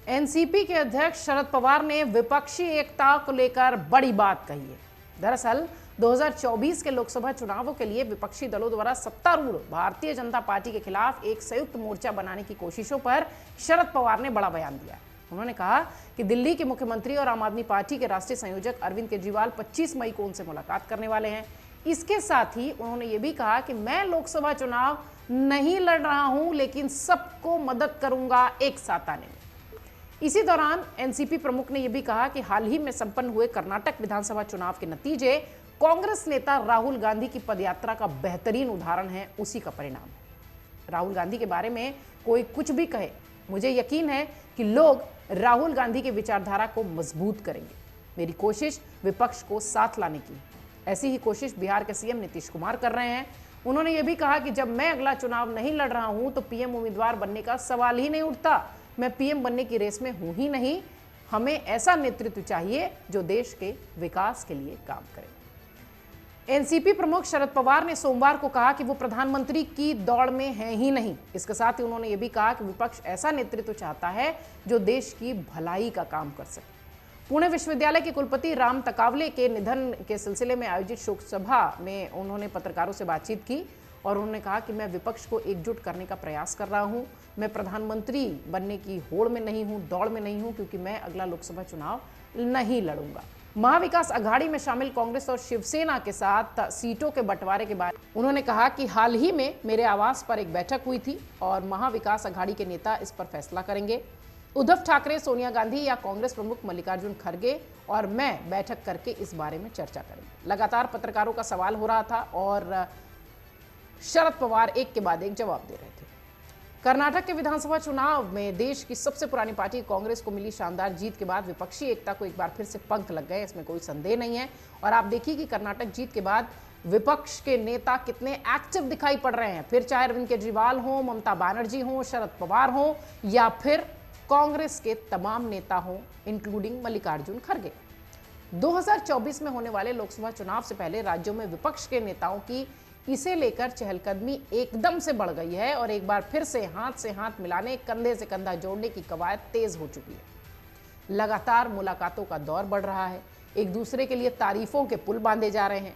NCP के अध्यक्ष शरद पवार ने विपक्षी एकता को लेकर बड़ी बात कही है। दरअसल 2024 के लोकसभा चुनावों के लिए विपक्षी दलों द्वारा सत्तारूढ़ भारतीय जनता पार्टी के खिलाफ एक संयुक्त मोर्चा बनाने की कोशिशों पर शरद पवार ने बड़ा बयान दिया। उन्होंने कहा कि दिल्ली के मुख्यमंत्री और आम आदमी पार्टी के राष्ट्रीय संयोजक अरविंद केजरीवाल 25 मई को उनसे मुलाकात करने वाले हैं। इसके साथ ही उन्होंने ये भी कहा कि मैं लोकसभा चुनाव नहीं लड़ रहा हूं, लेकिन सबको मदद करूंगा एक साथ आने में। इसी दौरान एनसीपी प्रमुख ने यह भी कहा कि हाल ही में संपन्न हुए कर्नाटक विधानसभा चुनाव के नतीजे कांग्रेस नेता राहुल गांधी की पदयात्रा का बेहतरीन उदाहरण है, उसी का परिणाम है। राहुल गांधी के बारे में कोई कुछ भी कहे, मुझे यकीन है कि लोग राहुल गांधी की विचारधारा को मजबूत करेंगे। मेरी कोशिश विपक्ष को साथ लाने की, ऐसी ही कोशिश बिहार के सीएम नीतीश कुमार कर रहे हैं। उन्होंने यह भी कहा कि जब मैं अगला चुनाव नहीं लड़ रहा हूं तो पीएम उम्मीदवार बनने का सवाल ही नहीं उठता। मैं पीएम बनने की रेस में हूं ही नहीं। हमें ऐसा नेतृत्व चाहिए जो देश के विकास के लिए काम करे। एनसीपी प्रमुख शरद पवार ने सोमवार को कहा कि वो प्रधानमंत्री की दौड़ में हैं ही नहीं। इसके साथ ही उन्होंने ये भी कहा कि विपक्ष ऐसा नेतृत्व चाहता है जो देश की भलाई का काम कर सके। पुणे विश्वविद्यालय के कुलपति राम तकावले के निधन के सिलसिले में आयोजित शोक सभा में उन्होंने पत्रकारों से बातचीत की और उन्होंने कहा कि मैं विपक्ष को एकजुट करने का प्रयास कर रहा हूं। मैं प्रधानमंत्री बनने की होड़ में नहीं हूं, दौड़ में नहीं हूं, क्योंकि मैं अगला लोकसभा चुनाव नहीं लड़ूंगा। महाविकास अघाड़ी में शामिल कांग्रेस और शिवसेना के साथ सीटों के बंटवारे के बारे में उन्होंने कहा कि हाल ही में मेरे आवास पर एक बैठक हुई थी और महाविकास अघाड़ी के नेता इस पर फैसला करेंगे। उद्धव ठाकरे, सोनिया गांधी या कांग्रेस प्रमुख मल्लिकार्जुन खड़गे और मैं बैठक करके इस बारे में चर्चा करेंगे। लगातार पत्रकारों का सवाल हो रहा था और शरद पवार एक के बाद एक जवाब दे रहे थे। कर्नाटक के विधानसभा चुनाव में देश की सबसे पुरानी पार्टी कांग्रेस को मिली शानदार जीत के बाद विपक्षी एकता को एक बार फिर से पंख लग गए, इसमें कोई संदेह नहीं है। और आप देखिए कि कर्नाटक जीत के बाद विपक्ष के नेता कितने एक्टिव दिखाई पड़ रहे हैं। फिर चाहे अरविंद केजरीवाल हो, ममता बनर्जी हो, शरद पवार हो या फिर कांग्रेस के तमाम नेता हो, इंक्लूडिंग मल्लिकार्जुन खड़गे। 2024 में होने वाले लोकसभा चुनाव से पहले राज्यों में विपक्ष के नेताओं की इसे लेकर चहलकदमी एकदम से बढ़ गई है और एक बार फिर से हाथ मिलाने, कंधे से कंधा जोड़ने की कवायद तेज हो चुकी है। लगातार मुलाकातों का दौर बढ़ रहा है, एक दूसरे के लिए तारीफों के पुल बांधे जा रहे हैं।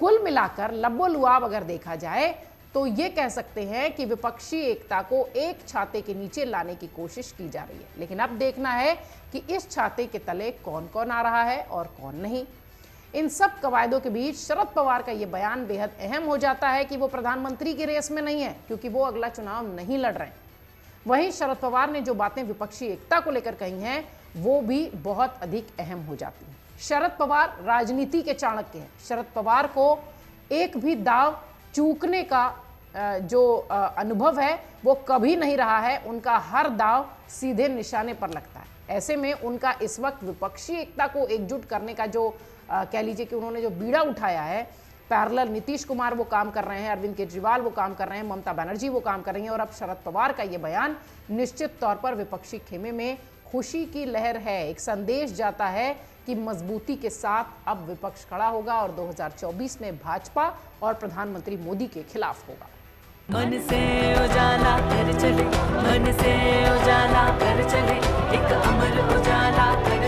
कुल मिलाकर लबो-लुआब अगर देखा जाए तो ये कह सकते हैं कि विपक्षी एकता को एक छाते के नीचे लाने की कोशिश की जा रही है। लेकिन अब देखना है कि इस छाते के तले कौन कौन आ रहा है और कौन नहीं। इन सब कवायदों के बीच शरद पवार का यह बयान बेहद अहम हो जाता है कि वो प्रधानमंत्री की रेस में नहीं है, क्योंकि वो अगला चुनाव नहीं लड़ रहे हैं। वहीं शरद पवार ने जो बातें विपक्षी एकता को लेकर कही हैं वो भी बहुत अधिक अहम हो जाती हैं। शरद पवार राजनीति के चाणक्य हैं। शरद पवार को एक भी दाव चूकने का जो अनुभव है वो कभी नहीं रहा है। उनका हर दाव सीधे निशाने पर लगता है। ऐसे में उनका इस वक्त विपक्षी एकता को एकजुट करने का जो कह लीजिए कि उन्होंने जो बीड़ा उठाया है, पैरेलल नीतीश कुमार वो काम कर रहे हैं, अरविंद केजरीवाल वो काम कर रहे हैं, ममता बनर्जी वो काम कर रही हैं और अब शरद पवार का ये बयान निश्चित तौर पर विपक्षी खेमे में खुशी की लहर है। एक संदेश जाता है कि मजबूती के साथ अब विपक्ष खड़ा होगा और 2024 में भाजपा और प्रधानमंत्री मोदी के खिलाफ होगा। मन से उजाला कर चले, मन से उजाला कर चले, एक अमर उजाला कर